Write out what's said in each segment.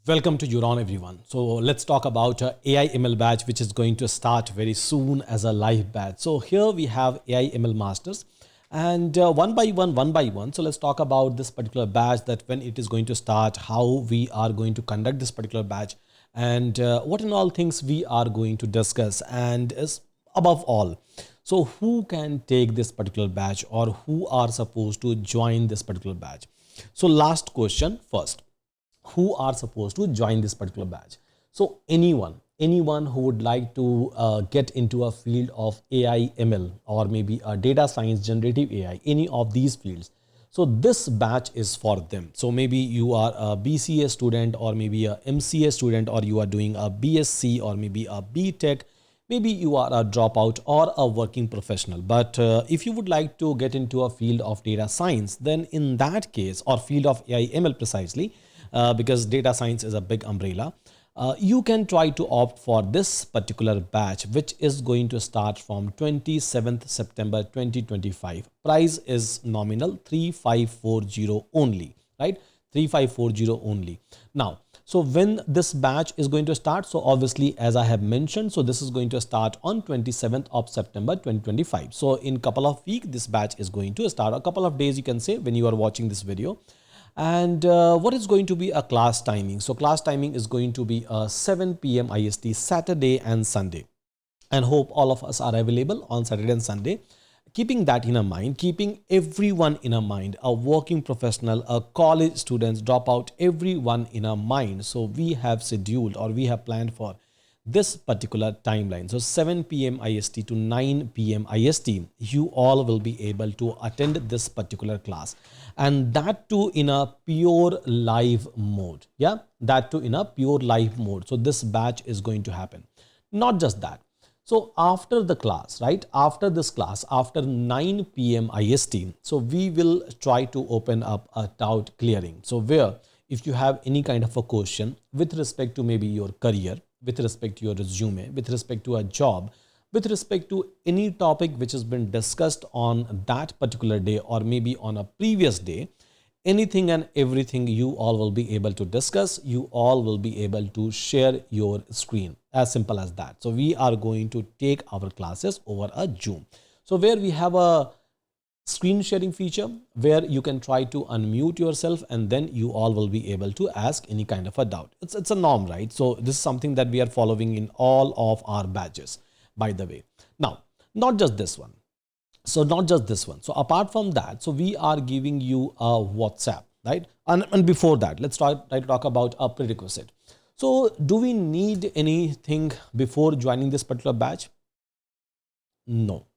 Welcome to Euron, everyone. So let's talk about AI ML batch, which is going to start very soon as a live batch. So here we have AI ML masters, and one by one. So let's talk about this particular batch, that when it is going to start, how we are going to conduct this particular batch, and what in all things we are going to discuss, and above all, so who can take this particular batch, or who are supposed to join this particular batch. So last question first, who are supposed to join this particular batch. So anyone who would like to get into a field of AI ML, or maybe a data science, generative AI, any of these fields, so this batch is for them. So maybe you are a BCA student, or maybe a MCA student, or you are doing a BSc, or maybe a BTech, maybe you are a dropout or a working professional. But if you would like to get into a field of data science, then in that case, or field of AI ML precisely, because data science is a big umbrella, you can try to opt for this particular batch, which is going to start from 27th September 2025. Price is nominal 3540 only, right? 3540 only. Now, so when this batch is going to start, so obviously, as I have mentioned, so this is going to start on 27th of September 2025. So in couple of weeks, this batch is going to start, a couple of days, you can say, when you are watching this video. And what is going to be a class timing? So class timing is going to be 7 p.m. IST, Saturday and Sunday. And hope all of us are available on Saturday and Sunday. Keeping that in a mind, keeping everyone in a mind, a working professional, a college students, dropout, everyone in a mind. So we have scheduled, or we have planned for this particular timeline. So 7 p.m. IST to 9 p.m. IST, you all will be able to attend this particular class, and that too in a pure live mode. Yeah, that too in a pure live mode. So this batch is going to happen. Not just that. So after the class, right, after this class, after 9 p.m. IST, so we will try to open up a doubt clearing. So where, if you have any kind of a question with respect to maybe your career, with respect to your resume, with respect to a job, with respect to any topic which has been discussed on that particular day, or maybe on a previous day, anything and everything you all will be able to discuss, you all will be able to share your screen, as simple as that. So we are going to take our classes over a Zoom. So where we have a screen sharing feature, where you can try to unmute yourself, and then you all will be able to ask any kind of a doubt. It's a norm, right? So this is something that we are following in all of our badges, by the way. Now, not just this one. So not just this one. So apart from that, so we are giving you a WhatsApp, right? And before that, let's try to talk about a prerequisite. So do we need anything before joining this particular batch? No,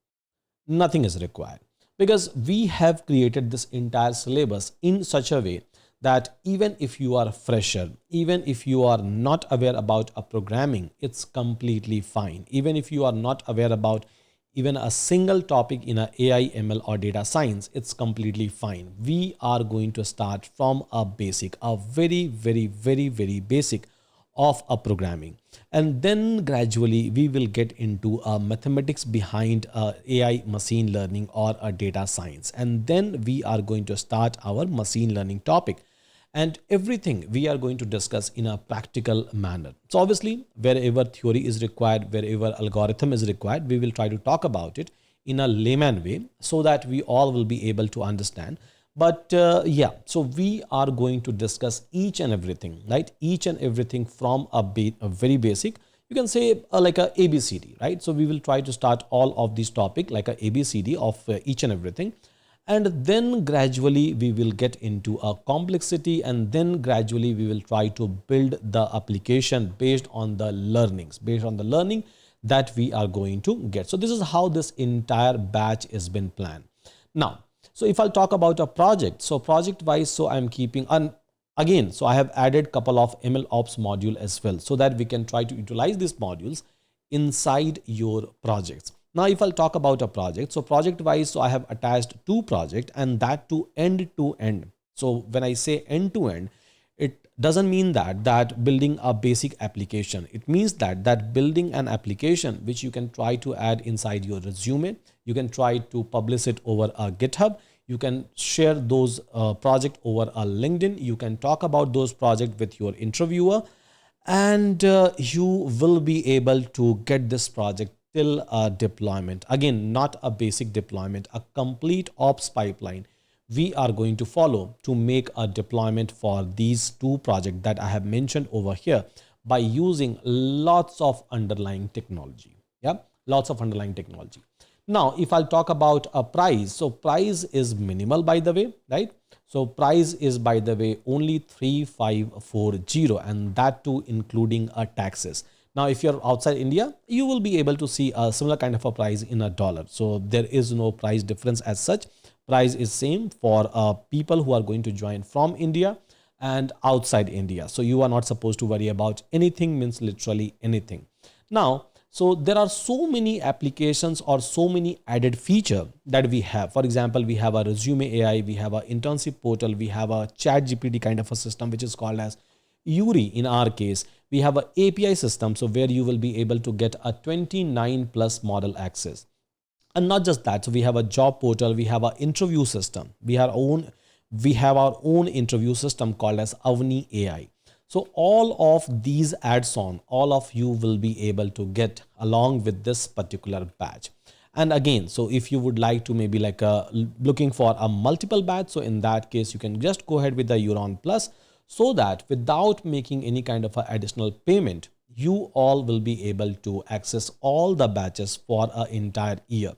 nothing is required, because we have created this entire syllabus in such a way that even if you are a fresher, even if you are not aware about a programming, it's completely fine. Even if you are not aware about even a single topic in a AI, ML or data science, it's completely fine. We are going to start from a basic, a very basic of a programming, and then gradually we will get into mathematics behind AI, machine learning or a data science, and then we are going to start our machine learning topic, and everything we are going to discuss in a practical manner. So obviously, wherever theory is required, wherever algorithm is required, we will try to talk about it in a layman way, so that we all will be able to understand. But yeah, so we are going to discuss each and everything, right? Each and everything from a very basic, you can say like a ABCD, right? So we will try to start all of these topic like a ABCD of each and everything. And then gradually we will get into a complexity, and then gradually we will try to build the application based on the learnings, based on the learning that we are going to get. So this is how this entire batch has been planned. Now, so if I'll talk about a project, so project wise, so I'm keeping, and again, so I have added couple of MLOps module as well, so that we can try to utilize these modules inside your projects. Now, if I'll talk about a project, so project wise, so I have attached 2 projects, and that to end to end. So when I say end to end, it doesn't mean that building a basic application. It means that building an application which you can try to add inside your resume. You can try to publish it over a GitHub. You can share those project over a LinkedIn. You can talk about those projects with your interviewer, and you will be able to get this project till deployment. Again, not a basic deployment, a complete ops pipeline we are going to follow to make a deployment for these two projects that I have mentioned over here by using lots of underlying technology. Yeah, lots of underlying technology. Now, if I'll talk about a price, so price is minimal, by the way, right? So price is, by the way, only 3540, and that too including taxes. Now, if you're outside India, you will be able to see a similar kind of a price in a dollar. So there is no price difference as such. Price is same for people who are going to join from India and outside India. So you are not supposed to worry about anything, means literally anything. Now, so there are so many applications or so many added feature that we have. For example, we have a resume AI, we have a internship portal, we have a chat GPT kind of a system, which is called as Euron in our case. We have a API system, so where you will be able to get a 29 plus model access. And not just that, so we have a job portal, we have an interview system, we have our own interview system called as Avni AI. So all of these adds on, all of you will be able to get along with this particular batch. And again, so if you would like to maybe like looking for a multiple batch, so in that case, you can just go ahead with the Euron Plus, so that without making any kind of additional payment, you all will be able to access all the batches for an entire year.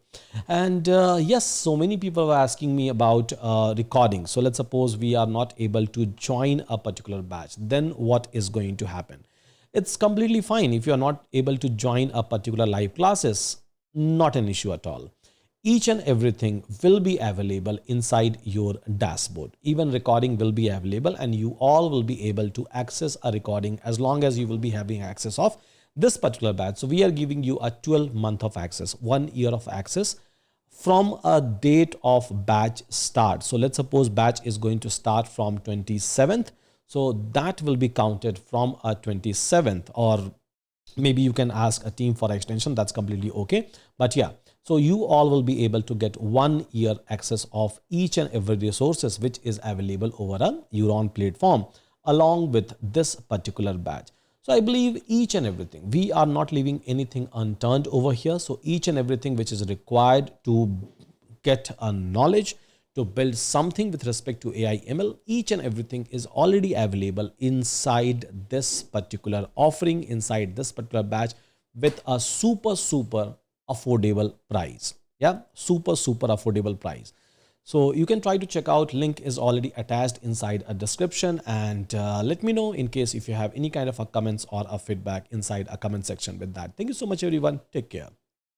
And yes, so many people are asking me about recording. So let's suppose we are not able to join a particular batch, then what is going to happen? It's completely fine if you are not able to join a particular live classes, not an issue at all. Each and everything will be available inside your dashboard. Even recording will be available, and you all will be able to access a recording as long as you will be having access of this particular batch. So we are giving you a 12-month of access, 1 year of access from a date of batch start. So let's suppose batch is going to start from 27th. So that will be counted from a 27th, or maybe you can ask a team for extension. That's completely okay. But yeah, so you all will be able to get 1 year access of each and every resources which is available over a Euron platform along with this particular batch. So I believe each and everything, we are not leaving anything unturned over here. So each and everything which is required to get a knowledge, to build something with respect to AI ML, each and everything is already available inside this particular offering, inside this particular batch, with a super affordable price. Yeah, super affordable price. So you can try to check out, link is already attached inside a description, and let me know in case if you have any kind of a comments or a feedback inside a comment section with that. Thank you so much everyone, take care.